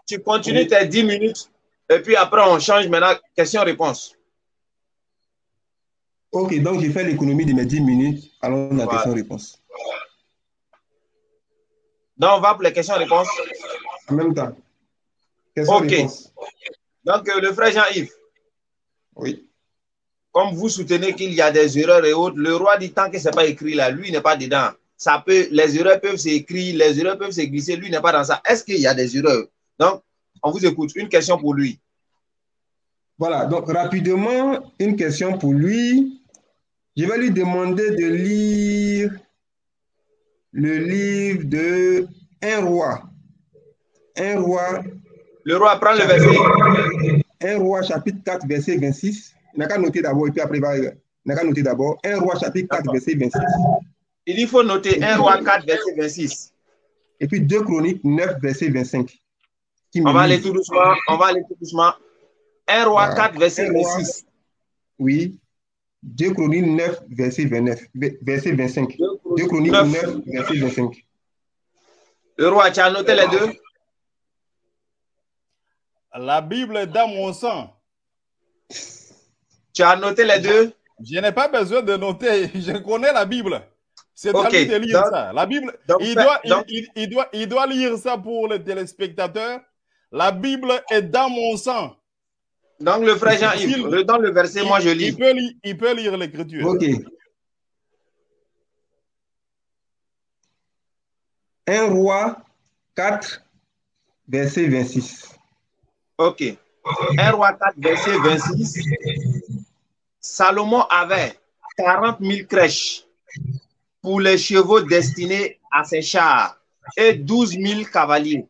tu continues tes 10 minutes et puis après, on change maintenant question-réponse. Ok, donc j'ai fait l'économie de mes 10 minutes. Allons dans la question-réponse. Donc, on va pour les questions-réponses. En même temps. Question-réponse. Donc, le frère Jean-Yves. Oui. Comme vous soutenez qu'il y a des erreurs et autres, le roi dit tant que ce n'est pas écrit là, lui n'est pas dedans. Ça peut, les erreurs peuvent s'écrire, les erreurs peuvent se glisser, lui n'est pas dans ça. Est-ce qu'il y a des erreurs? Donc, on vous écoute. Une question pour lui. Voilà, donc rapidement, une question pour lui. Je vais lui demander de lire le livre de Un roi. Un roi. Le roi prend le verset. Un roi chapitre 4, verset 26. Il n'a qu'à noter d'abord et puis après, il n'a qu'à noter d'abord. Un roi chapitre 4, verset 26. Il faut noter Un roi 4, verset 26. Et puis 2 Chroniques 9, verset 25. On va aller tout doucement. On va aller tout doucement. Un roi 4, verset 26. Oui. 2 Chroniques 9, verset 29, verset 25. 2 Chroniques 9, verset 25. Le roi, tu as noté les deux? La Bible est dans mon sang. Tu as noté les deux? Je n'ai pas besoin de noter. Je connais la Bible. C'est à lui de lire ça. La Bible, il doit lire ça pour les téléspectateurs. La Bible est dans mon sang. Donc, le frère Jean-Yves, dans le verset, moi je lis. Il peut lire l'écriture. Ok. Un roi 4, verset 26. Ok. Un roi 4, verset 26. Salomon avait 40 000 crèches pour les chevaux destinés à ses chars et 12 000 cavaliers.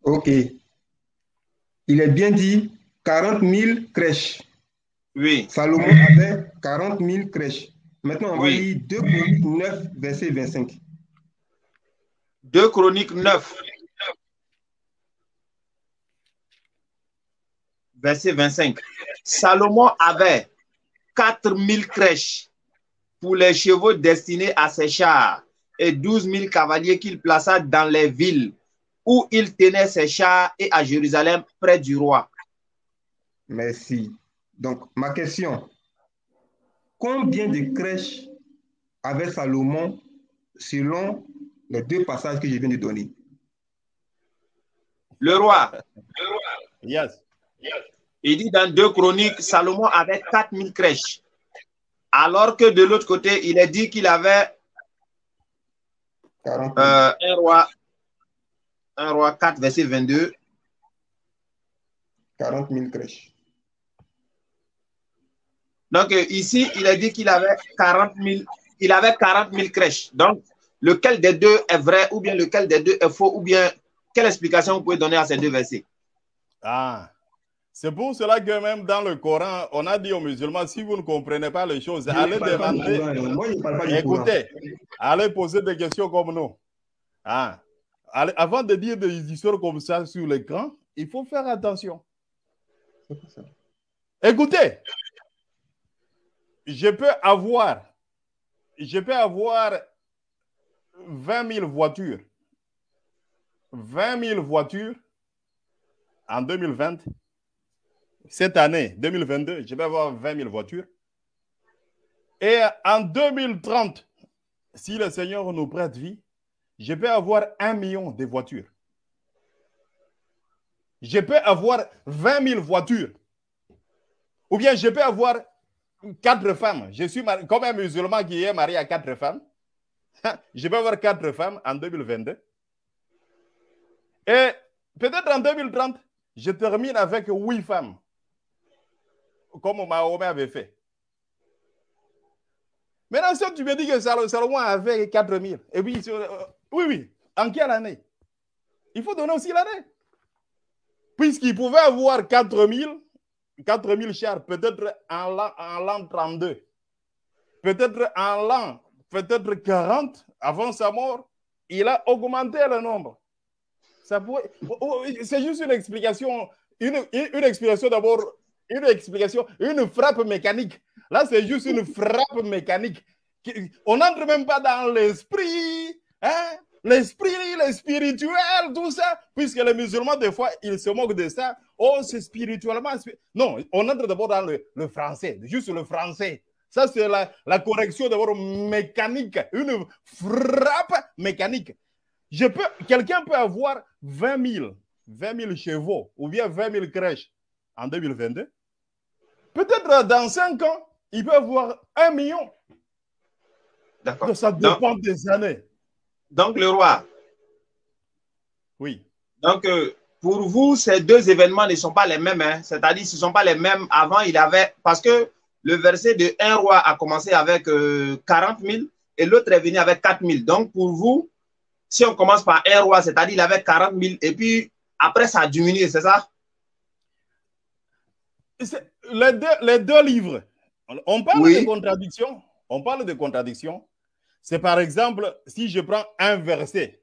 Ok. Il est bien dit 40 000 crèches. Oui. Salomon avait 40 000 crèches. Maintenant, on va lire 2 Chroniques 9, verset 25. 2 Chroniques 9, verset 25. Salomon avait 4 000 crèches pour les chevaux destinés à ses chars et 12 000 cavaliers qu'il plaça dans les villes où il tenait ses chars et à Jérusalem près du roi. Merci. Donc, ma question, combien de crèches avait Salomon selon les deux passages que je viens de donner? Le roi. Yes. Il dit dans 2 Chroniques, Salomon avait 4 000 crèches. Alors que de l'autre côté, il est dit qu'il avait un roi 4, verset 22. 40 000 crèches. Donc ici, il est dit qu'il avait 40 000 crèches. Donc, lequel des deux est vrai ou bien lequel des deux est faux ou bien quelle explication vous pouvez donner à ces deux versets? Ah, c'est pour cela que même dans le Coran, on a dit aux musulmans, si vous ne comprenez pas les choses, allez demander, écoutez, allez poser des questions comme nous. Ah, avant de dire des histoires comme ça sur l'écran, il faut faire attention. Écoutez, je peux avoir 20 000 voitures. 20 000 voitures en 2020. Cette année, 2022, je vais avoir 20 000 voitures. Et en 2030, si le Seigneur nous prête vie, je peux avoir 1 million de voitures. Je peux avoir 20 000 voitures. Ou bien je peux avoir 4 femmes. Je suis comme un musulman qui est marié à 4 femmes. Je peux avoir 4 femmes en 2022. Et peut-être en 2030, je termine avec 8 femmes. Comme Mahomet avait fait. Maintenant, si tu me dis que Salomon avait 4 000, et puis, oui, en quelle année? Il faut donner aussi l'année. Puisqu'il pouvait avoir 4 000 chars, peut-être en l'an 32, peut-être en l'an 40, avant sa mort, il a augmenté le nombre. C'est juste une explication, une explication d'abord, une frappe mécanique. Là, c'est juste une frappe mécanique. On n'entre même pas dans l'esprit. Hein? L'esprit, le spirituel, tout ça, puisque les musulmans, des fois, ils se moquent de ça. Oh, c'est spirituellement. Non, on entre d'abord dans le français, juste le français. Ça, c'est la correction d'abord mécanique, une frappe mécanique. Quelqu'un peut avoir 20 000 chevaux ou bien 20 000 crèches en 2022. Peut-être dans 5 ans, il peut avoir 1 million. D'accord. Donc, ça dépend des années. Donc, le roi. Oui. Donc, pour vous, ces deux événements ne sont pas les mêmes. Hein? C'est-à-dire, ce ne sont pas les mêmes. Avant, il avait... Parce que le verset de 1 roi a commencé avec 40 000 et l'autre est venu avec 4 000. Donc, pour vous, si on commence par 1 roi, c'est-à-dire il avait 40 000 et puis après, ça a diminué, c'est ça? Les deux livres. On parle de contradiction. On parle de contradiction. C'est par exemple, si je prends un verset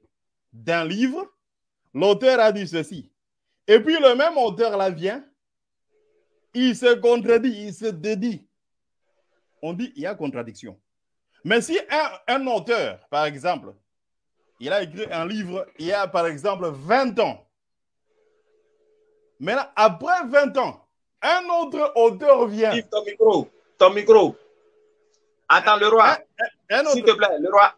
d'un livre, l'auteur a dit ceci. Et puis le même auteur là vient, il se contredit, il se dédie. On dit il y a contradiction. Mais si un auteur, par exemple, il a écrit un livre il y a par exemple 20 ans. Maintenant, après 20 ans, un autre auteur vient. Yves, ton micro. Attends, le roi. S'il te plaît, le roi.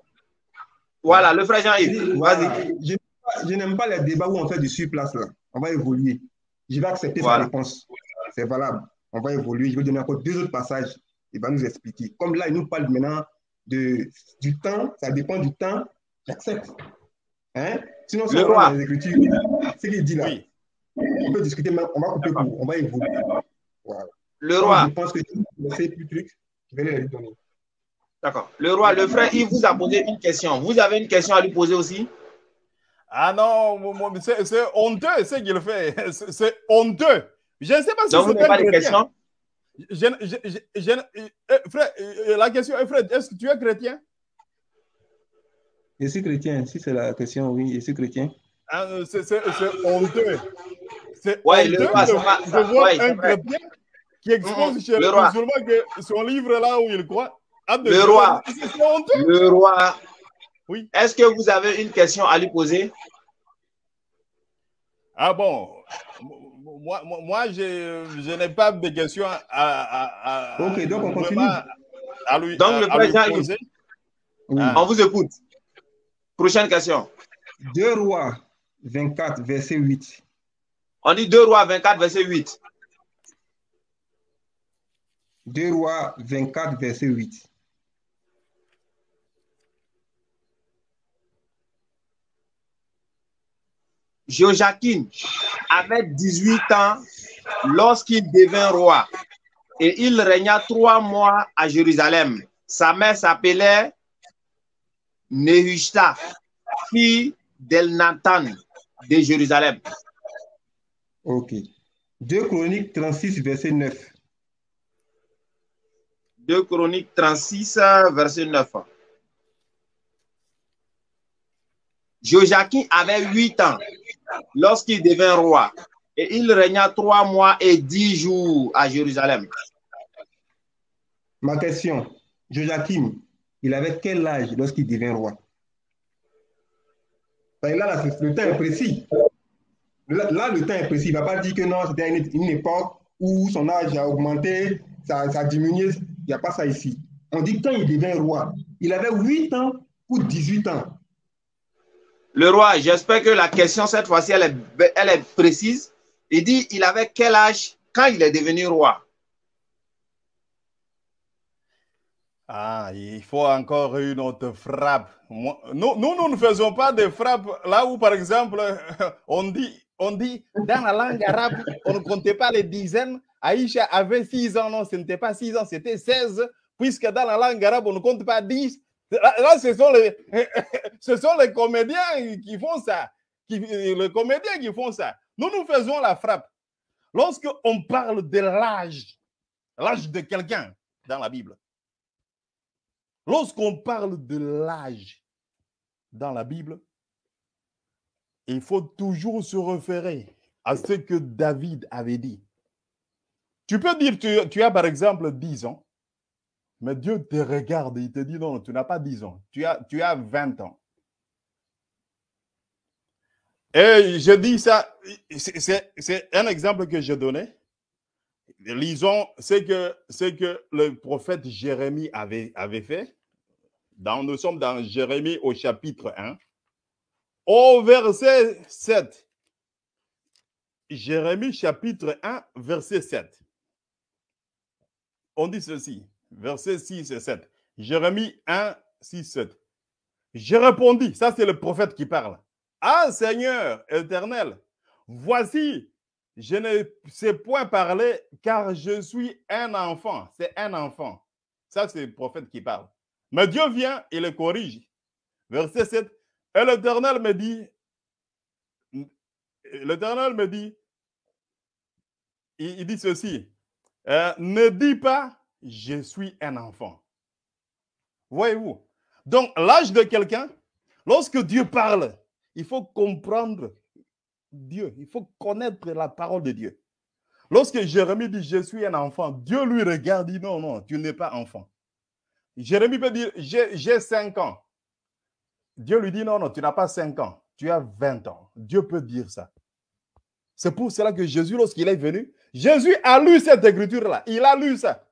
Voilà, le frère Jean-Yves. Voilà. Je n'aime pas les débats où on fait du surplace là. On va évoluer. Je vais accepter sa réponse. C'est valable. On va évoluer. Je vais donner encore 2 autres passages. Il va nous expliquer. Comme là, il nous parle maintenant du temps. Ça dépend du temps. J'accepte. Hein? Sinon, si on prend les Écritures, ce qu'il dit là, on peut discuter, mais on va couper court. On va évoluer. Voilà. Le roi. Je pense que c'est plus trucs. Je vais les donner. D'accord. Le roi, le frère, il vous a posé une question. Vous avez une question à lui poser aussi? Ah non, c'est honteux ce qu'il fait. C'est honteux. Je ne sais pas si c'est un chrétien. Frère, la question est, Fred, est-ce que tu es chrétien? Je suis chrétien. Si c'est la question, oui, je suis chrétien. Ah, c'est honteux. C'est ouais, honteux de voir un chrétien qui expose chez les musulmans que son livre là où il croit. Le roi. C'est honteux. Le roi. Oui. Est-ce que vous avez une question à lui poser? Ah bon, moi je n'ai pas de questions ok, donc on continue. À lui, donc le président, poser. Oui. On vous écoute. Prochaine question. 2 Rois 24, verset 8. On dit 2 Rois 24, verset 8. 2 Rois 24, verset 8. Joachim avait 18 ans lorsqu'il devint roi et il régna 3 mois à Jérusalem. Sa mère s'appelait Nehushta, fille d'Elnathan de Jérusalem. Ok. 2 Chroniques 36, verset 9. 2 Chroniques 36, verset 9. Joachim avait 8 ans lorsqu'il devint roi et il régna 3 mois et 10 jours à Jérusalem. Ma question, Joachim, il avait quel âge lorsqu'il devint roi? Là, le temps est précis. Là, le temps est précis. Il ne va pas dire que non, c'était une époque où son âge a augmenté, ça a diminué. Il n'y a pas ça ici. On dit quand il devint roi, il avait 8 ans ou 18 ans. Le roi, j'espère que la question, cette fois-ci, elle est précise. Il dit, il avait quel âge quand il est devenu roi? Ah, il faut encore une autre frappe. Nous ne faisons pas de frappes là où, par exemple, on dit dans la langue arabe, on ne comptait pas les dizaines. Aïcha avait 6 ans, non, ce n'était pas 6 ans, c'était 16, puisque dans la langue arabe, on ne compte pas 10. Là, ce sont les comédiens qui font ça. Les comédiens qui font ça. Nous faisons la frappe. Lorsqu'on parle de l'âge de quelqu'un dans la Bible, lorsqu'on parle de l'âge dans la Bible, il faut toujours se référer à ce que David avait dit. Tu peux dire, tu as par exemple 10 ans, mais Dieu te regarde et il te dit non, tu n'as pas 10 ans, tu as 20 ans. Et je dis ça, c'est un exemple que je donnais. Lisons ce que le prophète Jérémie avait fait. Nous sommes dans Jérémie au chapitre 1, au verset 7. Jérémie chapitre 1, verset 7. On dit ceci, verset 6 et 7. Jérémie 1, 6, 7. Je répondis, ça c'est le prophète qui parle. Ah Seigneur éternel, voici, je ne sais point parler car je suis un enfant. C'est un enfant. Ça c'est le prophète qui parle. Mais Dieu vient et le corrige. Verset 7. Et l'Éternel me dit, il dit ceci, ne dis pas, je suis un enfant. Voyez-vous? Donc, l'âge de quelqu'un, lorsque Dieu parle, il faut comprendre Dieu, il faut connaître la parole de Dieu. Lorsque Jérémie dit, je suis un enfant, Dieu lui regarde, dit, non, non, tu n'es pas enfant. Jérémie peut dire, j'ai 5 ans. Dieu lui dit, non, non, tu n'as pas 5 ans, tu as 20 ans. Dieu peut dire ça. C'est pour cela que Jésus, lorsqu'il est venu, Jésus a lu cette écriture-là. Il a lu ça.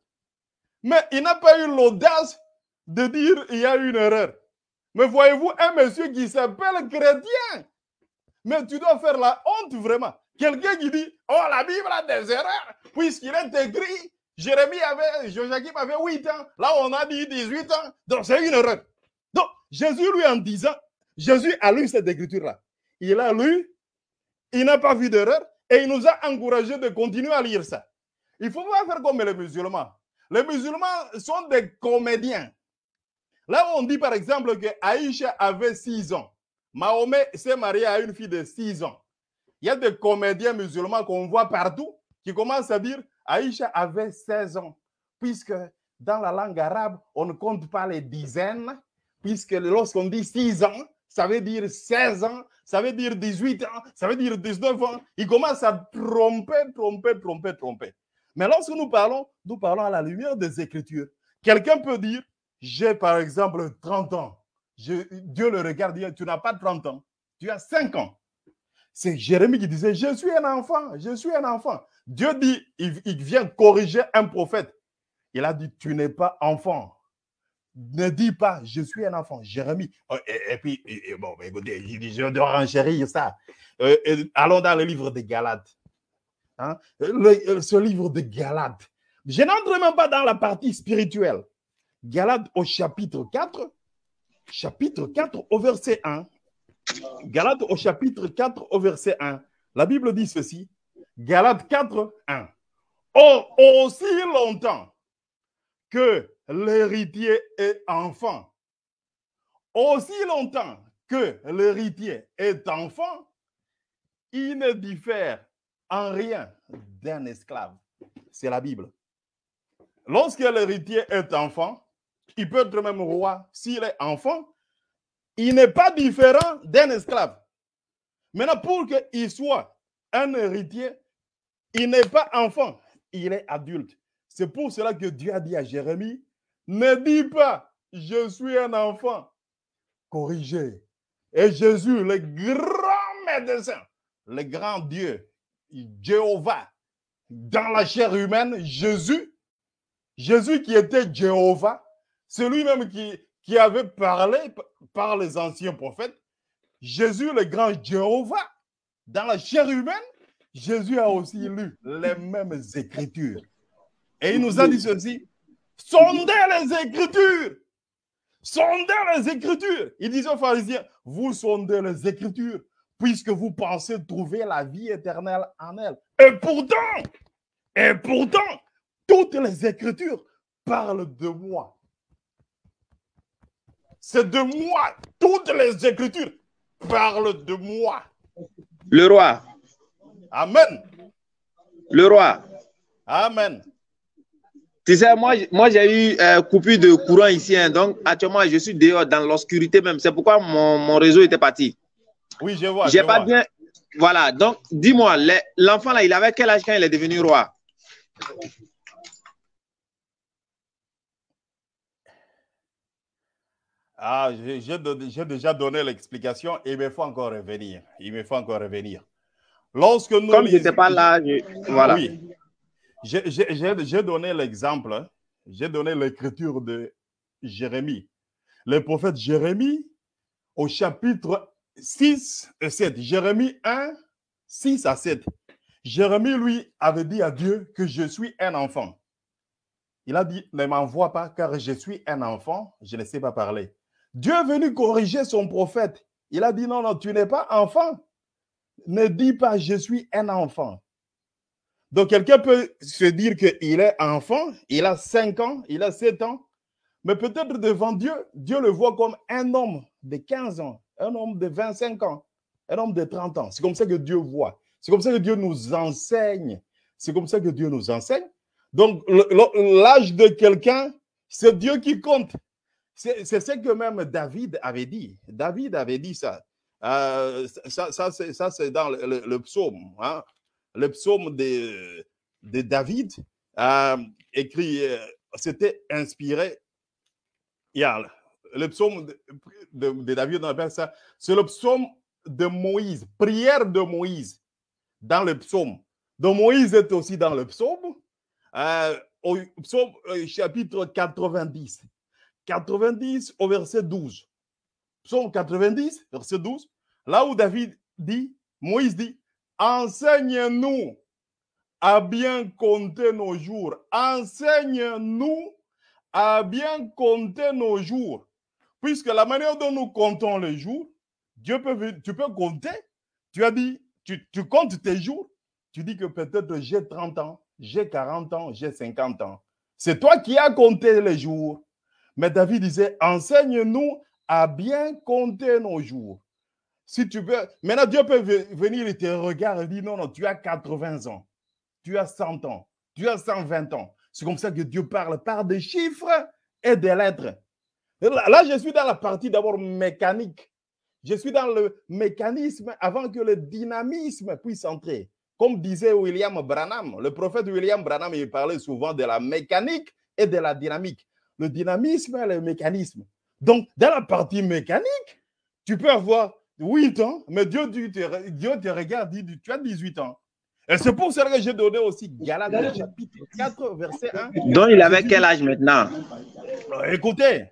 Mais il n'a pas eu l'audace de dire il y a une erreur. Mais voyez-vous, un monsieur qui s'appelle chrétien, mais tu dois faire la honte vraiment. Quelqu'un qui dit, oh, la Bible a des erreurs, puisqu'il est écrit, Joachim avait 8 ans, là on a dit 18 ans, donc c'est une erreur. Donc, Jésus lui en disant, Jésus a lu cette écriture-là. Il a lu, il n'a pas vu d'erreur, et il nous a encouragé de continuer à lire ça. Il ne faut pas faire comme les musulmans. Les musulmans sont des comédiens. Là, on dit par exemple que Aïcha avait 6 ans. Mahomet s'est marié à une fille de 6 ans. Il y a des comédiens musulmans qu'on voit partout qui commencent à dire Aïcha avait 16 ans. Puisque dans la langue arabe, on ne compte pas les dizaines. Puisque lorsqu'on dit 6 ans, ça veut dire 16 ans, ça veut dire 18 ans, ça veut dire 19 ans. Ils commencent à tromper. Mais lorsque nous parlons à la lumière des Écritures. Quelqu'un peut dire, j'ai par exemple 30 ans. Dieu le regarde, dit, tu n'as pas 30 ans, tu as 5 ans. C'est Jérémie qui disait, je suis un enfant. Dieu dit, il vient corriger un prophète. Il a dit, tu n'es pas enfant. Ne dis pas, je suis un enfant. Jérémie. Et puis, bon, écoutez, je dois renchérir ça. Allons dans le livre de Galates. Hein? Ce livre de Galates. Je n'entre même pas dans la partie spirituelle. Galates au chapitre 4 au verset 1. Galates au chapitre 4 au verset 1. La Bible dit ceci. Galates 4, 1. Or, aussi longtemps que l'héritier est enfant, aussi longtemps que l'héritier est enfant, il ne diffère en rien d'un esclave. C'est la Bible. Lorsque l'héritier est enfant, il peut être même roi. S'il est enfant, il n'est pas différent d'un esclave. Maintenant, pour qu'il soit un héritier, il n'est pas enfant, il est adulte. C'est pour cela que Dieu a dit à Jérémie, ne dis pas, je suis un enfant. Corrigez. Et Jésus, le grand médecin, le grand Dieu, Jéhovah, dans la chair humaine, Jésus qui était Jéhovah, celui même qui avait parlé par les anciens prophètes, Jésus, le grand Jéhovah, dans la chair humaine, Jésus a aussi lu les mêmes écritures. Et il nous a dit ceci, sondez les écritures. Sondez les écritures. Il disait aux pharisiens, vous sondez les écritures, puisque vous pensez trouver la vie éternelle en elles. Et pourtant, toutes les écritures parlent de moi. C'est de moi. Toutes les écritures parlent de moi. Le roi. Amen. Le roi. Amen. Tu sais, moi j'ai eu coupure de courant ici, hein, donc actuellement je suis dehors dans l'obscurité même. C'est pourquoi mon réseau était parti. Oui, je vois. J'ai pas bien. Voilà, donc dis-moi, l'enfant là, il avait quel âge quand il est devenu roi? Ah, j'ai déjà donné l'explication et il me faut encore revenir. Lorsque nous Comme je n'étais pas là, voilà. Oui, j'ai donné l'exemple, j'ai donné l'écriture de Jérémie. Le prophète Jérémie, au chapitre 6 et 7, Jérémie 1, 6 à 7. Jérémie, lui, avait dit à Dieu que je suis un enfant. Il a dit, ne m'envoie pas car je suis un enfant, je ne sais pas parler. Dieu est venu corriger son prophète. Il a dit, non, non, tu n'es pas enfant. Ne dis pas, je suis un enfant. Donc, quelqu'un peut se dire qu'il est enfant, il a 5 ans, il a 7 ans, mais peut-être devant Dieu, Dieu le voit comme un homme de 15 ans, un homme de 25 ans, un homme de 30 ans. C'est comme ça que Dieu voit. C'est comme ça que Dieu nous enseigne. C'est comme ça que Dieu nous enseigne. Donc, l'âge de quelqu'un, c'est Dieu qui compte. C'est ce que même David avait dit. David avait dit ça. Ça c'est dans le psaume. Hein? Le psaume de David, écrit, c'était inspiré. Le psaume de David, on appelle ça. C'est le psaume de Moïse, prière de Moïse dans le psaume. Donc Moïse est aussi dans le psaume. Au psaume chapitre 90. 90 au verset 12. Psaume 90, verset 12. Là où David dit, Moïse dit, enseigne-nous à bien compter nos jours. Enseigne-nous à bien compter nos jours. Puisque la manière dont nous comptons les jours, tu peux compter. Tu as dit, tu comptes tes jours. Tu dis que peut-être j'ai 30 ans, j'ai 40 ans, j'ai 50 ans. C'est toi qui as compté les jours. Mais David disait, enseigne-nous à bien compter nos jours. Si tu veux, maintenant Dieu peut venir et te regarder et dire, non, non, tu as 80 ans, tu as 100 ans, tu as 120 ans. C'est comme ça que Dieu parle par des chiffres et des lettres. Là, je suis dans la partie d'abord mécanique. Je suis dans le mécanisme avant que le dynamisme puisse entrer. Comme disait William Branham, le prophète William Branham, il parlait souvent de la mécanique et de la dynamique. Le dynamisme et le mécanisme. Donc, dans la partie mécanique, tu peux avoir 8 ans, mais Dieu te regarde, dit, tu as 18 ans. Et c'est pour ça que j'ai donné aussi Galates chapitre 4, verset 1. Donc, il avait quel âge maintenant? Écoutez,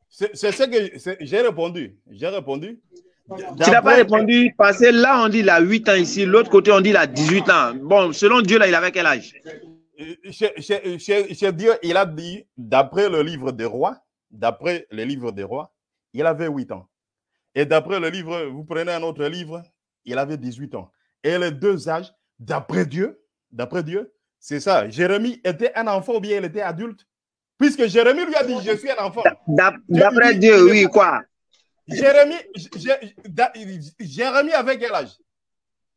c'est ce que j'ai répondu. J'ai répondu. Tu n'as pas répondu parce que là, on dit il a 8 ans ici, l'autre côté, on dit il a 18 ans. Bon, selon Dieu, là, il avait quel âge? Chez Dieu, il a dit, d'après le livre des rois, il avait 8 ans. Et d'après le livre, vous prenez un autre livre, il avait 18 ans. Et les deux âges, d'après Dieu, c'est ça. Jérémie était un enfant ou bien il était adulte? Puisque Jérémie lui a dit, je suis un enfant. D'après Dieu, oui, quoi? Jérémie avait quel âge?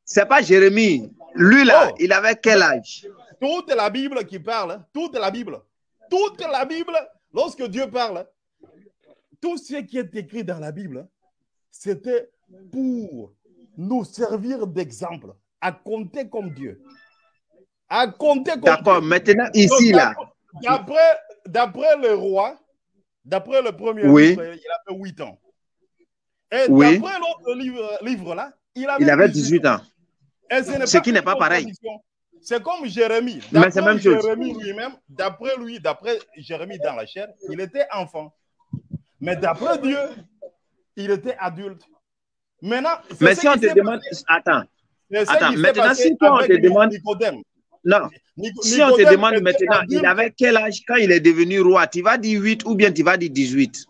C'est pas Jérémie. Lui, là, il avait quel âge? Toute la Bible qui parle, toute la Bible, lorsque Dieu parle, tout ce qui est écrit dans la Bible, c'était pour nous servir d'exemple, à compter comme Dieu. À compter comme D'accord, maintenant, ici, là. D'après le roi, d'après le premier livre, il avait 8 ans. Et d'après l'autre livre là, il avait 18 ans. Ce qui n'est pas pareil. C'est comme Jérémie. Mais c'est même chose. Jérémie lui-même, d'après Jérémie dans la chair, il était enfant. Mais d'après Dieu, il était adulte. Maintenant, mais si on te demande... Attends, maintenant, si toi, on te demande... Nicodème. Non, si on te demande maintenant, il avait quel âge quand il est devenu roi? Tu vas dire 8 ou bien tu vas dire 18?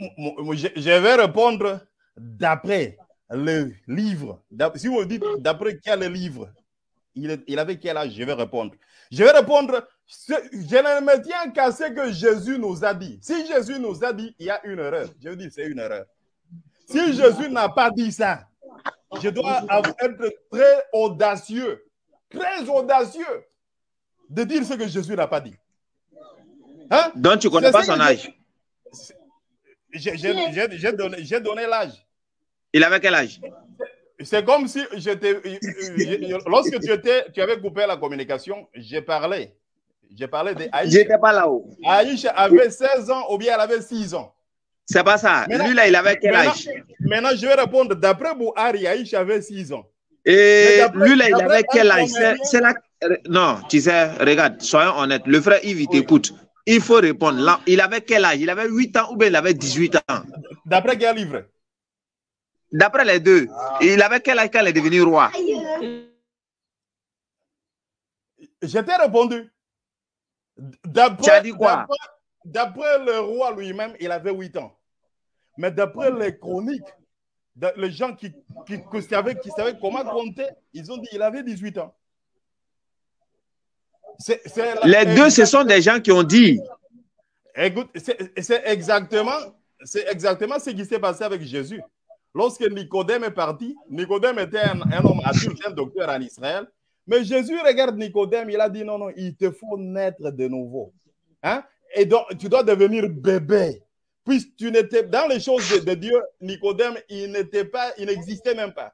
Je vais répondre d'après le livre. Si vous dites d'après quel livre il avait quel âge, je vais répondre. Je vais répondre, je ne me tiens qu'à ce que Jésus nous a dit. Si Jésus nous a dit, il y a une erreur. Je dis, c'est une erreur. Si Jésus n'a pas dit ça, je dois être très audacieux de dire ce que Jésus n'a pas dit. Hein? Donc, tu ne connais pas son âge? J'ai donné l'âge. Il avait quel âge? C'est comme si lorsque tu avais coupé la communication, j'ai parlé. J'ai parlé d'Aïcha. J'étais pas là-haut. Aïcha avait 16 ans ou bien elle avait 6 ans. C'est pas ça. Maintenant, lui, là, il avait quel âge? Maintenant, je vais répondre. D'après Bouhari, Aïcha avait 6 ans. Et lui, là, il avait quel âge? C'est là. Non, tu sais, regarde, soyons honnêtes. Le frère Yves, il t'écoute. Il faut répondre. Là, il avait quel âge? Il avait 8 ans ou bien il avait 18 ans? D'après quel livre? D'après les deux. Il avait quel âge quand il est devenu roi? Je t'ai répondu. Tu as dit quoi? D'après le roi lui-même, il avait 8 ans. Mais d'après les chroniques, les gens qui savaient comment compter, ils ont dit qu'il avait 18 ans. Les deux, ce sont des gens qui ont dit. Écoute, c'est exactement ce qui s'est passé avec Jésus. Lorsque Nicodème est parti, Nicodème était un homme adulte, un docteur en Israël. Mais Jésus regarde Nicodème, il a dit non, non, il te faut naître de nouveau. Hein? Et donc, tu dois devenir bébé. Puisque tu n'étais dans les choses de Dieu, Nicodème, il n'existait même pas.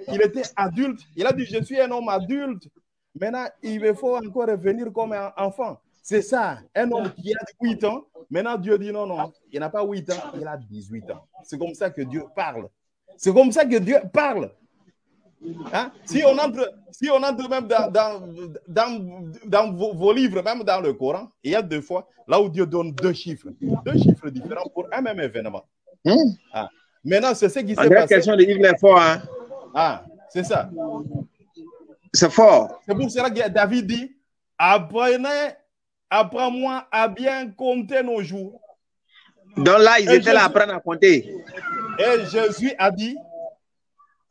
Il était adulte. Il a dit, je suis un homme adulte. Maintenant, il me faut encore revenir comme un enfant. C'est ça, un homme qui a 8 ans. Maintenant, Dieu dit non, non, il n'a pas 8 ans, il a 18 ans. C'est comme ça que Dieu parle. C'est comme ça que Dieu parle. Hein? Si on entre même dans vos livres, même dans le Coran, il y a 2 fois là où Dieu donne 2 chiffres différents pour un même événement. Ah. Maintenant, c'est ce qui s'est passé. La question de Yves est fort. Hein? Ah, c'est ça. C'est fort. C'est pour cela que David dit, apprends-moi à bien compter nos jours. Donc là, ils étaient là à apprendre à compter. Et Jésus a dit,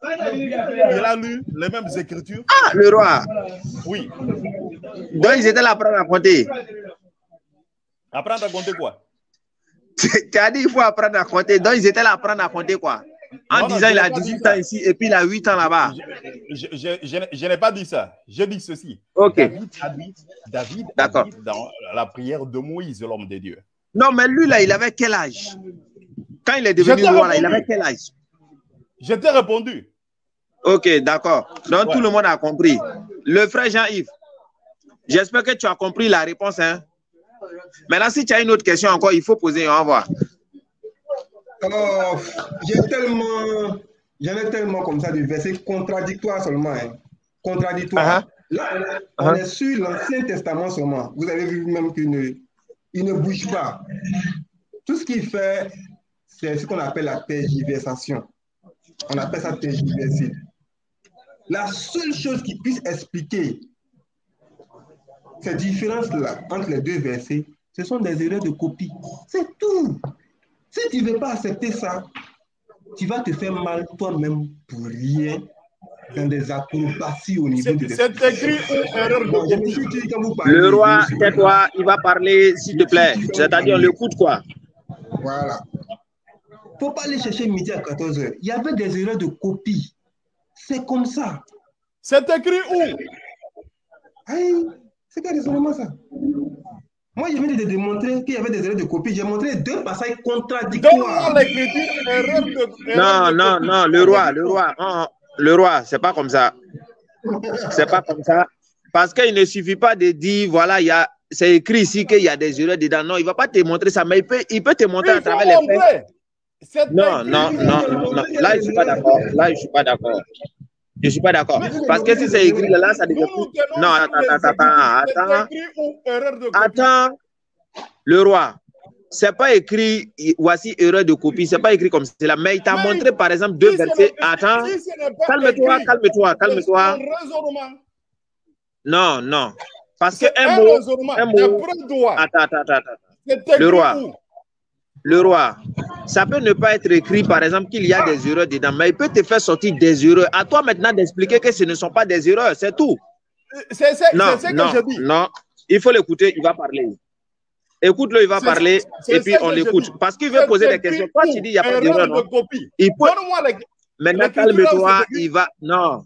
il a lu les mêmes écritures. Ah, le roi. Oui. Donc ils étaient là à apprendre à compter. Apprendre à compter quoi? Tu as dit il faut apprendre à compter. Donc ils étaient là à apprendre à compter quoi? En disant il a 18 ans ici et puis il a 8 ans là-bas. Je n'ai pas dit ça. Je dis ceci. Ok. David a dit dans la prière de Moïse, l'homme de Dieu. Non, mais lui là, il avait quel âge? Quand il est devenu roi, là, il avait quel âge? Je t'ai répondu. Ok, d'accord. Donc tout le monde a compris. Le frère Jean-Yves, j'espère que tu as compris la réponse. Hein? Maintenant, si tu as une autre question encore, il faut poser et on va voir. Alors, j'en ai tellement comme ça de versets contradictoires seulement. Hein. Contradictoires. Là, on est sur l'Ancien Testament seulement. Vous avez vu même qu'il ne bouge pas. Tout ce qu'il fait, c'est ce qu'on appelle la tergiversation. On appelle ça tergiverser. La seule chose qui puisse expliquer ces différences-là entre les 2 versets, ce sont des erreurs de copie. C'est tout. Si tu ne veux pas accepter ça, tu vas te faire mal toi-même pour rien dans des acrobaties au niveau de... C'est écrit ou erreur de copie. Le roi, tais-toi, il va parler s'il te plaît. C'est-à-dire, on l'écoute quoi? Voilà. Il ne faut pas aller chercher midi à 14 h. Il y avait des erreurs de copie. C'est comme ça. C'est écrit où? C'est quoi raisonnement ça? Moi, je viens de démontrer qu'il y avait des erreurs de copie. J'ai montré 2 passages contradictoires. Non, le roi, c'est pas comme ça. C'est pas comme ça. Parce qu'il ne suffit pas de dire, voilà, c'est écrit ici qu'il y a des erreurs dedans. Non, il ne va pas te montrer ça, mais il peut te montrer à travers les faits. Non. Là, je ne suis pas d'accord. Je ne suis pas d'accord. Parce que si c'est écrit là, ça devient tout. Non, attends. Le roi, c'est pas écrit, voici erreur de copie, c'est pas écrit comme cela. Mais il t'a montré par exemple 2 versets. Attends, calme-toi. Non. Parce que un mot. Attends. Le roi, ça peut ne pas être écrit, par exemple, qu'il y a des erreurs dedans, mais il peut te faire sortir des erreurs. À toi maintenant d'expliquer que ce ne sont pas des erreurs, c'est tout. C'est ce que je dis. Non, il faut l'écouter, il va parler. Écoute-le, il va parler, et puis on l'écoute. Parce qu'il veut poser des questions. Toi, tu dis, il n'y a pas d'erreur, non? Maintenant, calme-toi, il va... Non,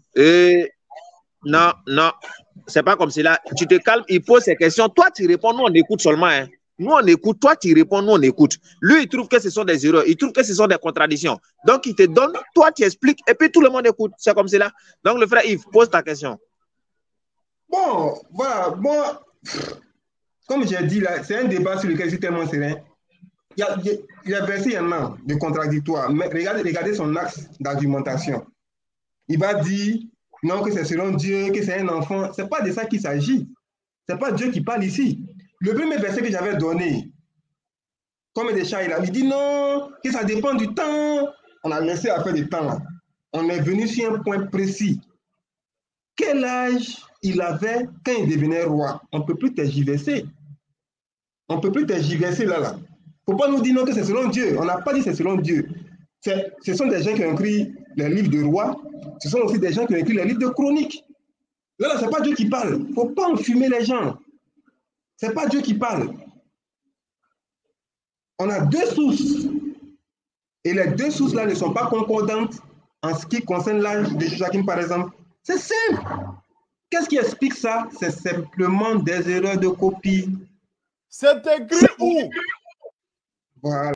c'est pas comme cela. Tu te calmes, il pose ses questions. Toi, tu réponds, nous, on écoute seulement. Hein. Nous, on écoute. Toi, tu réponds, nous, on écoute. Lui, il trouve que ce sont des erreurs. Il trouve que ce sont des contradictions. Donc, il te donne, toi, tu expliques, et puis tout le monde écoute. C'est comme cela. Donc, le frère Yves, pose ta question. Bon, voilà. Bon, comme j'ai dit là, c'est un débat sur lequel je suis tellement serein. Il y a versé un an de contradictoire, mais regardez son axe d'argumentation. Il va dire non, que c'est selon Dieu, que c'est un enfant. Ce n'est pas de ça qu'il s'agit. Ce n'est pas Dieu qui parle ici. Le premier verset que j'avais donné, comme des chats, il dit non, que ça dépend du temps. On a laissé affaire du temps là. On est venu sur un point précis. Quel âge il avait quand il devenait roi? On ne peut plus tergiverser. On ne peut plus tergiverser là. Il ne faut pas nous dire non que c'est selon Dieu. On n'a pas dit que c'est selon Dieu. Ce sont des gens qui ont écrit les livres de rois. Ce sont aussi des gens qui ont écrit les livres de chroniques. Là, ce n'est pas Dieu qui parle. Il ne faut pas enfumer les gens. Ce n'est pas Dieu qui parle. On a deux sources. Et les deux sources-là ne sont pas concordantes en ce qui concerne l'âge de Joachim, par exemple. C'est simple. Qu'est-ce qui explique ça? C'est simplement des erreurs de copie. C'est écrit où? Voilà.